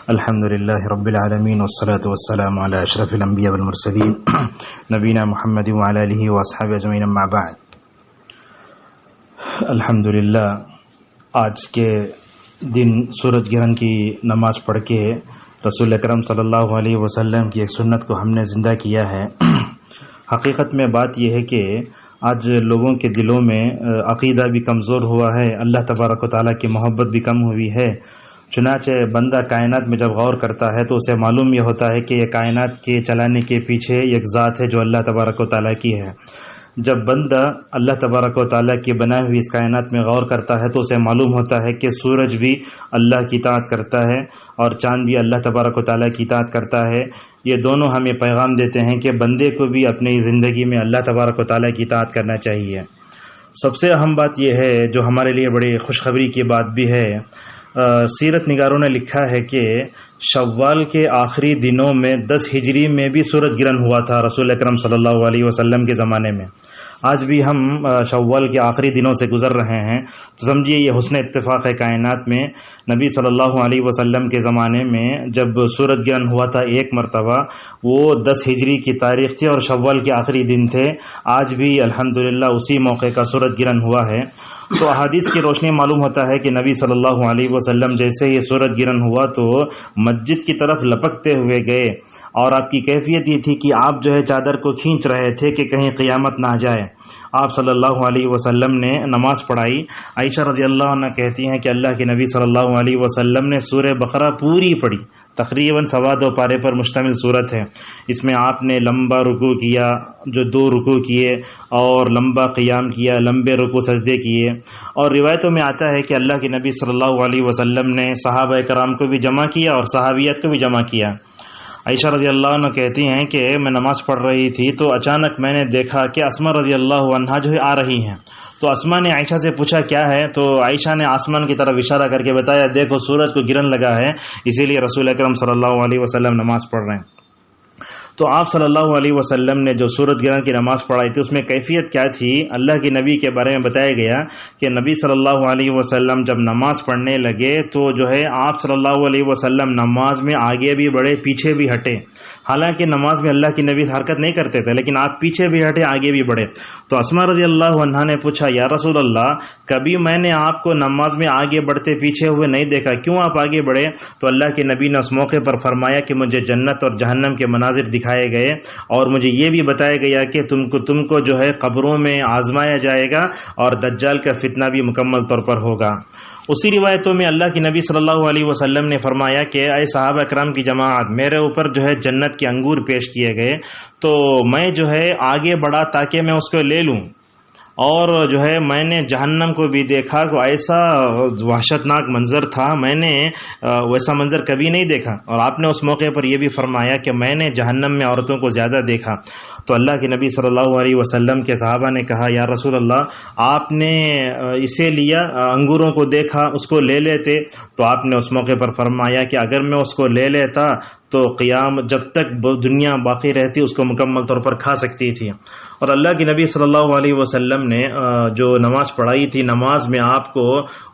الحمد لله رب العالمين والصلاة والسلام على أشرف الأنبياء والمرسلين نبينا محمد وعلى آله وأصحابه أجمعين أما بعد. الحمدللہ آج کے دن سورج گرہن کی نماز پڑھ کے رسول اکرم صلی اللہ علیہ وسلم کی ایک سنت کو ہم نے زندہ کیا ہے. حقیقت میں بات یہ ہے کہ آج لوگوں کے دلوں میں عقیدہ بھی کمزور ہوا ہے، اللہ تبارک و تعالیٰ کی محبت بھی کم ہوئی ہے. چنانچہ بندہ کائنات میں جب غور کرتا ہے تو اسے معلوم یہ ہوتا ہے کہ یہ کائنات کے چلانے کے پیچھے ایک ذات ہے جو اللہ تبارک و تعالیٰ کی ہے. جب بندہ اللہ تبارک و تعالیٰ کی بنائی ہوئی اس کائنات میں غور کرتا ہے تو اسے معلوم ہوتا ہے کہ سورج بھی اللہ کی اطاعت کرتا ہے اور چاند بھی اللہ تبارک و تعالیٰ کی اطاعت کرتا ہے. یہ دونوں ہمیں پیغام دیتے ہیں کہ بندے کو بھی اپنی زندگی میں اللہ تبارک و تعالیٰ کی اطاعت کرنا چاہیے. سب سے اہم بات یہ ہے جو ہمارے لیے بڑی خوشخبری کی بات بھی ہے، سیرت نگاروں نے لکھا ہے کہ شوال کے آخری دنوں میں 10 ہجری میں بھی سورج گرہن ہوا تھا رسول اکرم صلی اللہ علیہ وسلم کے زمانے میں. آج بھی ہم شوال کے آخری دنوں سے گزر رہے ہیں تو سمجھیے یہ حسن اتفاق ہے کائنات میں. نبی صلی اللہ علیہ وسلم کے زمانے میں جب سورج گرہن ہوا تھا ایک مرتبہ، وہ 10 ہجری کی تاریخ تھی اور شوال کے آخری دن تھے. آج بھی الحمدللہ اسی موقع کا سورج گرہن ہوا ہے. تو احادیث کی روشنی معلوم ہوتا ہے کہ نبی صلی اللہ علیہ وسلم جیسے یہ سورج گرہن ہوا تو مسجد کی طرف لپکتے ہوئے گئے، اور آپ کی کیفیت یہ تھی کہ آپ جو ہے چادر کو کھینچ رہے تھے کہ کہیں قیامت نہ آ جائے. آپ صلی اللہ علیہ وسلم نے نماز پڑھائی. عائشہ رضی اللہ عنہ کہتی ہیں کہ اللہ کے نبی صلی اللہ علیہ وسلم نے سورہ بقرہ پوری پڑھی، تقریباً 2.25 پارے پر مشتمل صورت ہے. اس میں آپ نے لمبا رکوع کیا، جو 2 رکوع کیے، اور لمبا قیام کیا، لمبے رکوع سجدے کیے. اور روایتوں میں آتا ہے کہ اللہ کے نبی صلی اللہ علیہ وسلم نے صحابہ کرام کو بھی جمع کیا اور صحابیات کو بھی جمع کیا. عائشہ رضی اللہ عنہ کہتی ہیں کہ میں نماز پڑھ رہی تھی تو اچانک میں نے دیکھا کہ اسماء رضی اللہ عنہا جو ہے آ رہی ہیں. تو اسماء نے عائشہ سے پوچھا کیا ہے، تو عائشہ نے آسمان کی طرف اشارہ کر کے بتایا دیکھو سورج کو گرہن لگا ہے، اسی لیے رسول اکرم صلی اللہ علیہ وسلم نماز پڑھ رہے ہیں. تو آپ صلی اللہ علیہ وسلم نے جو سورج گرہن کی نماز پڑھائی تھی اس میں کیفیت کیا تھی؟ اللہ کے نبی کے بارے میں بتایا گیا کہ نبی صلی اللہ علیہ وسلم جب نماز پڑھنے لگے تو جو ہے آپ صلی اللہ علیہ وسلم نماز میں آگے بھی بڑھے پیچھے بھی ہٹے. حالانکہ نماز میں اللہ کے نبی حرکت نہیں کرتے تھے لیکن آپ پیچھے بھی ہٹے آگے بھی بڑھے. تو اسماء رضی اللہ عنہا نے پوچھا یا رسول اللہ، کبھی میں نے آپ کو نماز میں آگے بڑھتے پیچھے ہوئے نہیں دیکھا، کیوں آپ آگے بڑھے؟ تو اللہ کے نبی نے اس موقع پر فرمایا کہ مجھے جنت اور جہنم کے مناظر دکھائے گئے اور مجھے یہ بھی بتایا گیا کہ تم کو جو ہے قبروں میں آزمایا جائے گا اور دجال کا فتنہ بھی مکمل طور پر ہوگا. اسی روایتوں میں اللہ کی نبی صلی اللہ علیہ وسلم نے فرمایا کہ اے صحابہ کرام کی جماعت، میرے اوپر جو ہے جنت کے انگور پیش کیے گئے تو میں جو ہے آگے بڑھا تاکہ میں اس کو لے لوں، اور جو ہے میں نے جہنم کو بھی دیکھا تو ایسا وحشتناک منظر تھا، میں نے ویسا منظر کبھی نہیں دیکھا. اور آپ نے اس موقع پر یہ بھی فرمایا کہ میں نے جہنم میں عورتوں کو زیادہ دیکھا. تو اللہ کے نبی صلی اللہ علیہ وسلم کے صحابہ نے کہا یا رسول اللہ، آپ نے اسے لیا، انگوروں کو دیکھا، اس کو لے لیتے. تو آپ نے اس موقع پر فرمایا کہ اگر میں اس کو لے لیتا تو قیام جب تک دنیا باقی رہتی اس کو مکمل طور پر کھا سکتی تھی. اور اللہ کے نبی صلی اللہ علیہ وسلم نے جو نماز پڑھائی تھی، نماز میں آپ کو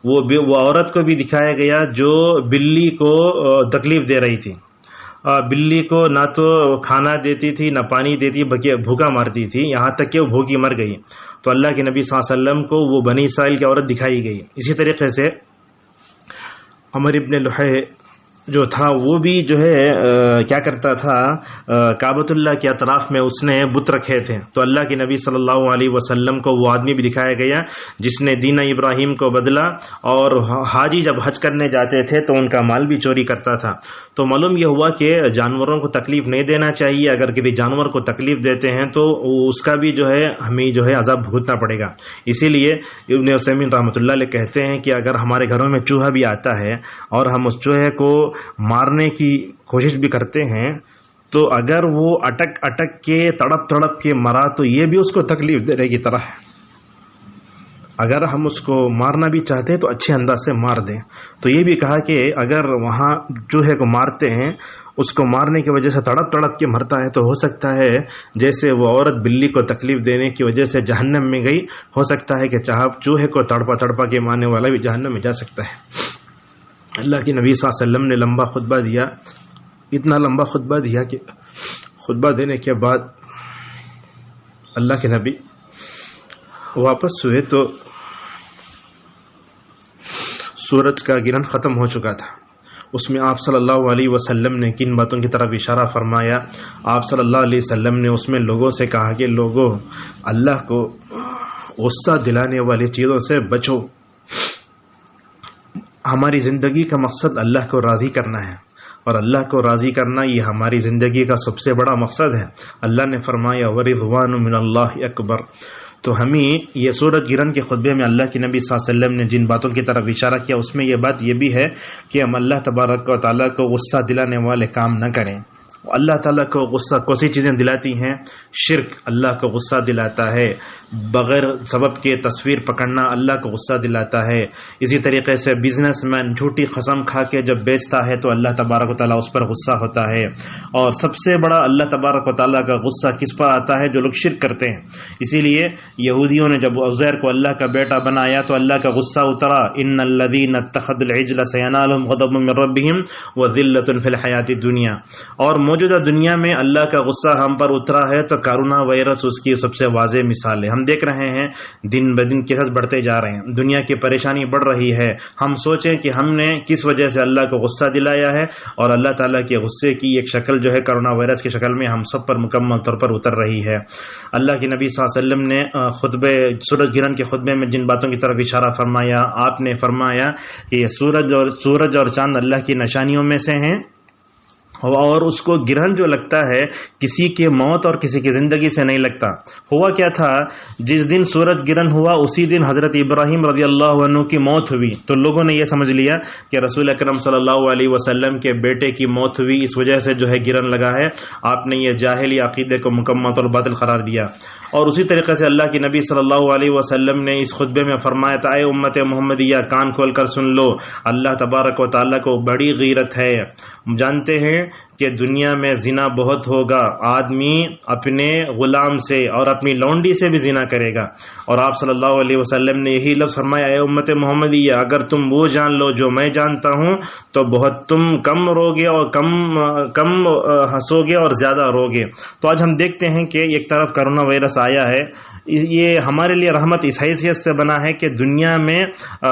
وہ عورت کو بھی دکھایا گیا جو بلی کو تکلیف دے رہی تھی. بلی کو نہ تو کھانا دیتی تھی نہ پانی دیتی، بھوکا مارتی تھی، یہاں تک کہ وہ بھوکی مر گئی. تو اللہ کے نبی صلی اللہ علیہ وسلم کو وہ بنی اسرائیل کی عورت دکھائی گئی. اسی طریقے سے عمر ابن لحی جو تھا وہ بھی جو ہے کیا کرتا تھا، کعبۃ اللہ کے اطراف میں اس نے بت رکھے تھے. تو اللہ کے نبی صلی اللہ علیہ وسلم کو وہ آدمی بھی دکھایا گیا جس نے دین ابراہیم کو بدلا، اور حاجی جب حج کرنے جاتے تھے تو ان کا مال بھی چوری کرتا تھا. تو معلوم یہ ہوا کہ جانوروں کو تکلیف نہیں دینا چاہیے. اگر کسی جانور کو تکلیف دیتے ہیں تو اس کا بھی جو ہے ہمیں جو ہے عذاب بھگتنا پڑے گا. اسی لیے ابن عثیمین رحمۃ اللہ علیہ کہتے ہیں کہ اگر ہمارے گھروں میں چوہا بھی آتا ہے اور ہم اس چوہے کو مارنے کی کوشش بھی کرتے ہیں تو اگر وہ اٹک کے تڑپ کے مرا تو یہ بھی اس کو تکلیف دینے کی طرح ہے. اگر ہم اس کو مارنا بھی چاہتے ہیں تو اچھے انداز سے مار دیں. تو یہ بھی کہا کہ اگر وہاں چوہے کو مارتے ہیں، اس کو مارنے کی وجہ سے تڑپ کے مرتا ہے تو ہو سکتا ہے جیسے وہ عورت بلی کو تکلیف دینے کی وجہ سے جہنم میں گئی، ہو سکتا ہے کہ چوہے کو تڑپا کے مارنے والا بھی جہنم میں جا سکتا ہے. اللہ کے نبی صلی اللہ علیہ وسلم نے لمبا خطبہ دیا، اتنا لمبا خطبہ دیا کہ خطبہ دینے کے بعد اللہ کے نبی واپس ہوئے تو سورج کا گرہن ختم ہو چکا تھا۔ اس میں آپ صلی اللہ علیہ وسلم نے کن باتوں کی طرف اشارہ فرمایا؟ آپ صلی اللہ علیہ وسلم نے اس میں لوگوں سے کہا کہ لوگوں، اللہ کو غصہ دلانے والی چیزوں سے بچو۔ ہماری زندگی کا مقصد اللہ کو راضی کرنا ہے، اور اللہ کو راضی کرنا یہ ہماری زندگی کا سب سے بڑا مقصد ہے۔ اللہ نے فرمایا وَرِضْوَانٌ مِّنَ اللَّهِ أَكْبَرُ۔ تو ہمیں یہ سورج گرہن کے خطبے میں اللہ کے نبی صلی اللہ علیہ وسلم نے جن باتوں کی طرف اشارہ کیا، اس میں یہ بات یہ بھی ہے کہ ہم اللہ تبارک و تعالیٰ کو غصہ دلانے والے کام نہ کریں۔ اللہ تعالیٰ کو غصہ کون سی چیزیں دلاتی ہیں؟ شرک اللہ کو غصہ دلاتا ہے، بغیر سبب کے تصویر پکڑنا اللہ کو غصہ دلاتا ہے، اسی طریقے سے بزنس مین جھوٹی قسم کھا کے جب بیچتا ہے تو اللہ تبارک و تعالیٰ اس پر غصہ ہوتا ہے۔ اور سب سے بڑا اللہ تبارک و تعالیٰ کا غصہ کس پر آتا ہے؟ جو لوگ شرک کرتے ہیں۔ اسی لیے یہودیوں نے جب عزیر کو اللہ کا بیٹا بنایا تو اللہ کا غصہ اترا، ان الذین اتخذوا العجل سینالهم غضب من ربهم وذلة فی الحیاۃ الدنیا۔ اور موجودہ دنیا میں اللہ کا غصہ ہم پر اترا ہے تو کرونا وائرس اس کی سب سے واضح مثال ہے۔ ہم دیکھ رہے ہیں دن بدن کیسز بڑھتے جا رہے ہیں، دنیا کی پریشانی بڑھ رہی ہے۔ ہم سوچیں کہ ہم نے کس وجہ سے اللہ کو غصہ دلایا ہے، اور اللہ تعالیٰ کے غصے کی ایک شکل جو ہے کرونا وائرس کی شکل میں ہم سب پر مکمل طور پر اتر رہی ہے۔ اللہ کے نبی صلی اللہ علیہ وسلم نے خطبے سورج گرہن کے خطبے میں جن باتوں کی طرف اشارہ فرمایا، آپ نے فرمایا کہ یہ سورج اور چاند اللہ کی نشانیوں میں سے ہیں، اور اس کو گرہن جو لگتا ہے کسی کے موت اور کسی کی زندگی سے نہیں لگتا۔ ہوا کیا تھا؟ جس دن سورج گرہن ہوا اسی دن حضرت ابراہیم رضی اللہ عنہ کی موت ہوئی، تو لوگوں نے یہ سمجھ لیا کہ رسول اکرم صلی اللہ علیہ وسلم کے بیٹے کی موت ہوئی، اس وجہ سے جو ہے گرہن لگا ہے۔ آپ نے یہ جاہلی عقیدے کو مکمل طور باطل قرار دیا، اور اسی طریقے سے اللہ کے نبی صلی اللہ علیہ وسلم نے اس خطبے میں فرمایا تھا، اے امت محمدیہ کان کھول کر سن لو، اللہ تبارک و تعالیٰ کو بڑی غیرت ہے۔ جانتے ہیں کہ دنیا میں زنا بہت ہوگا، آدمی اپنے غلام سے اور اپنی لونڈی سے بھی زنا کرے گا، اور آپ صلی اللہ علیہ وسلم نے یہی لفظ فرمایا، اے امت محمدیہ اگر تم وہ جان لو جو میں جانتا ہوں تو بہت تم کم روگے اور کم ہنسو گے اور زیادہ روگے۔ تو آج ہم دیکھتے ہیں کہ ایک طرف کرونا وائرس آیا ہے، یہ ہمارے لیے رحمت اس حیثیت سے بنا ہے کہ دنیا میں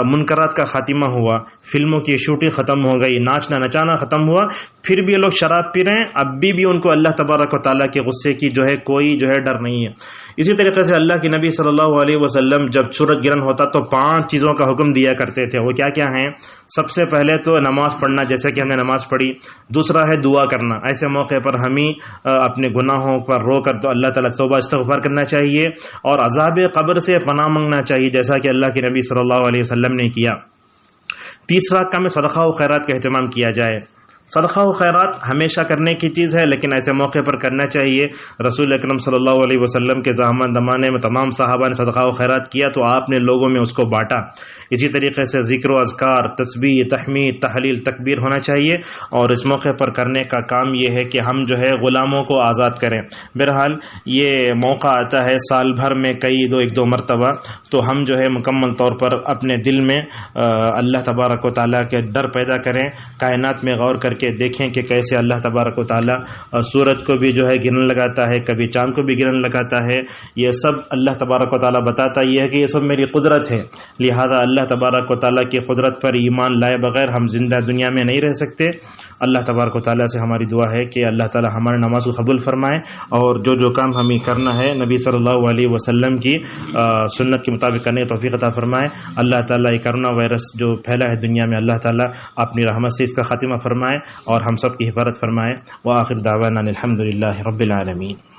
منکرات کا خاتمہ ہوا، فلموں کی شوٹنگ ختم ہو گئی، ناچنا نچانا ختم ہوا، پھر بھی یہ لوگ شراب پی رہے ہیں، اب بھی ان کو اللہ تبارک و تعالیٰ کے غصے کی جو ہے کوئی جو ہے ڈر نہیں ہے۔ اسی طریقے سے اللہ کے نبی صلی اللہ علیہ وسلم جب سورج گرہن ہوتا تو 5 چیزوں کا حکم دیا کرتے تھے۔ وہ کیا کیا ہیں؟ سب سے پہلے تو نماز پڑھنا، جیسے کہ ہم نے نماز پڑھی۔ دوسرا ہے دعا کرنا، ایسے موقع پر ہمیں اپنے گناہوں پر رو کر تو اللہ تعالیٰ توبہ استغفار کرنا چاہیے، اور عذاب قبر سے پناہ مانگنا چاہیے، جیسا کہ اللہ کے نبی صلی اللہ علیہ وسلم نے کیا۔ تیسرا کام صدقہ و خیرات کا اہتمام کیا جائے۔ صدقہ و خیرات ہمیشہ کرنے کی چیز ہے، لیکن ایسے موقع پر کرنا چاہیے۔ رسول اکرم صلی اللہ علیہ وسلم کے زمانے میں تمام صحابہ نے صدقہ و خیرات کیا تو آپ نے لوگوں میں اس کو بانٹا۔ اسی طریقے سے ذکر و اذکار، تسبیح، تحمید، تحلیل، تکبیر ہونا چاہیے، اور اس موقع پر کرنے کا کام یہ ہے کہ ہم جو ہے غلاموں کو آزاد کریں۔ بہرحال یہ موقع آتا ہے سال بھر میں ایک دو مرتبہ، تو ہم جو ہے مکمل طور پر اپنے دل میں اللہ تبارک و تعالیٰ کے ڈر پیدا کریں، کائنات میں غور کر کے دیکھیں کہ کیسے اللہ تبارک و تعالیٰ سورج کو بھی جو ہے گرہن لگاتا ہے، کبھی چاند کو بھی گرہن لگاتا ہے۔ یہ سب اللہ تبارک و تعالیٰ بتاتا یہ ہے کہ یہ سب میری قدرت ہے، لہذا اللہ تبارک و تعالیٰ کی قدرت پر ایمان لائے بغیر ہم زندہ دنیا میں نہیں رہ سکتے۔ اللہ تبارک و تعالیٰ سے ہماری دعا ہے کہ اللہ تعالیٰ ہمارے نماز کو قبول فرمائے، اور جو کام ہمیں کرنا ہے نبی صلی اللہ علیہ وسلم کی سنت کے مطابق کرنے کی توفیق عطا فرمائے۔ اللہ تعالیٰ یہ کرونا وائرس جو پھیلا ہے دنیا میں، اللہ تعالیٰ اپنی رحمت سے اس کا خاتمہ فرمائے اور ہم سب کی حفاظت فرمائے۔ وآخر دعوانا الحمد للہ رب العالمین۔